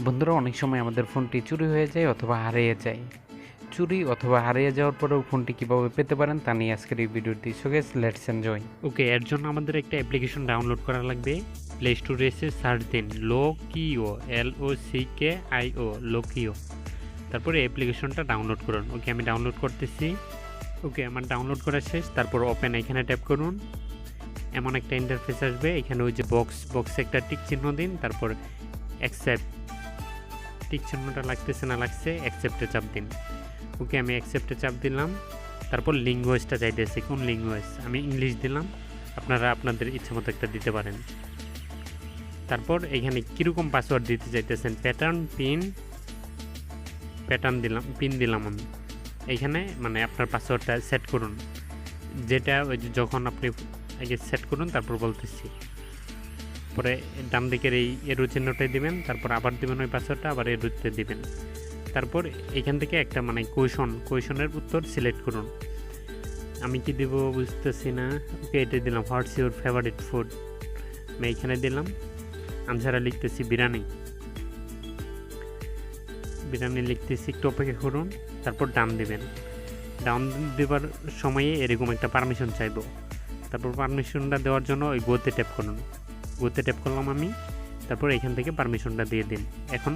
বন্ধুরা, অনেক সময় আমাদের ফোনটি চুরি হয়ে যায় অথবা হারিয়ে যায়। চুরি অথবা হারিয়ে যাওয়ার পরেও ফোনটি কীভাবে পেতে পারেন তা নিয়ে আজকের এই ভিডিওটি। So guys, let's enjoy. Okay, এর জন্য আমাদের একটা অ্যাপ্লিকেশন ডাউনলোড করা লাগবে। প্লে স্টোরে এসে সার্চ দিন লোকিও, LOCKIO, লোকিও। তারপরে অ্যাপ্লিকেশনটা ডাউনলোড করুন। ওকে, আমি ডাউনলোড করতেছি। ওকে, আমার ডাউনলোড করা শেষ। তারপর ওপেন এখানে ট্যাপ করুন। এমন একটা ইন্টারফেস আসবে। এখানে ওই যে বক্সে একটা টিক চিহ্ন দিন। তারপর অ্যাকসেপ্ট, টিক চিহ্নটা লাগতেছে না লাগছে, অ্যাকসেপ্টে চাপ দিন। ওকে, আমি অ্যাকসেপ্টে চাপ দিলাম। তারপর ল্যাঙ্গুয়েজটা চাইতেছে, কোন ল্যাঙ্গুয়েজ। আমি ইংলিশ দিলাম, আপনারা আপনাদের ইচ্ছে মতো একটা দিতে পারেন। তারপর এখানে কীরকম পাসওয়ার্ড দিতে চাইতেছেন, প্যাটার্ন দিলাম, পিন দিলাম আমি। এইখানে মানে আপনার পাসওয়ার্ডটা সেট করুন, যেটা ওই যে যখন আপনি আগে সেট করুন তারপর বলতেছি। পরে ডান দিকের এই এরো চিহ্নটাই দিবেন, তারপর আবার দিবেন ওই পাসওয়ার্ডটা, আবার এরোতে দিবেন। তারপর এখান থেকে একটা মানে কোয়েশনের উত্তর সিলেক্ট করুন। আমি কি দেব বুঝতেছি না। ওকে, এটা দিলাম, হোয়াটস ইউর ফেভারিট ফুড। আমি এইখানে দিলাম। আনসারে লিখতেছি বিরিয়ানি লিখতেছি, একটু অপেক্ষা করুন। তারপর ডান দিবেন। ডাউন দেওয়ার সময়ে এরকম একটা পারমিশন চাইবো। তারপর পারমিশনটা দেওয়ার জন্য ওই গোতে ট্যাপ করুন। গোতে ট্যাপ করলাম আমি। তারপর এখান থেকে পারমিশনটা দিয়ে দিন। এখন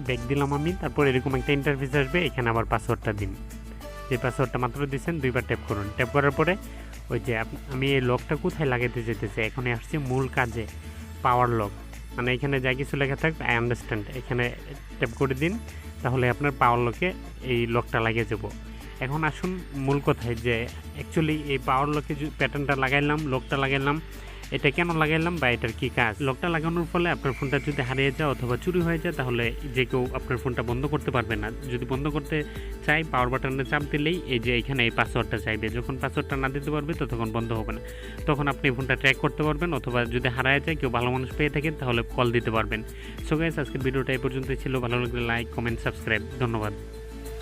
ব্যাক দিলাম আমি। তারপর এরকম একটা ইন্টারফেস আসবে, এখানে আবার পাসওয়ার্ডটা দিন। যে পাসওয়ার্ডটা মাত্র দিচ্ছেন দুইবার ট্যাপ করুন। ট্যাপ করার পরে ওই যে আমি এই লকটা কোথায় লাগাতে যেতেছি, এখন আসছি মূল কাজে, পাওয়ার লক। মানে এখানে যা কিছু লেখা থাকবে আই আন্ডারস্ট্যান্ড, এখানে ট্যাপ করে দিন। তাহলে আপনার পাওয়ার লকে এই লকটা লাগিয়ে যাব। এখন আসুন মূল কথায়, যে অ্যাকচুয়ালি এই পাওয়ার লকে যে প্যাটার্নটা লাগাইলাম, লকটা লাগাইলাম, এটা কেন লাগাইলাম বা এটার কী কাজ। লকটা লাগানোর ফলে আপনার ফোনটা যদি হারিয়ে যায় অথবা চুরি হয়ে যায়, তাহলে যে কেউ আপনার ফোনটা বন্ধ করতে পারবে না। যদি বন্ধ করতে চাই, পাওয়ার বাটনে চাপ দিলেই এই যে এখানে এই পাসওয়ার্ডটা চাইবে। যখন পাসওয়ার্ডটা না দিতে পারবে ততক্ষণ বন্ধ হবে না। তখন আপনি ফোনটা ট্র্যাক করতে পারবেন, অথবা যদি হারায় যায়, কেউ ভালো মানুষ পেয়ে থাকেন, তাহলে কল দিতে পারবেন। সো গাইস, আজকের ভিডিওটা এই পর্যন্তই ছিল। ভালো লাগলে লাইক, কমেন্ট, সাবস্ক্রাইব। ধন্যবাদ।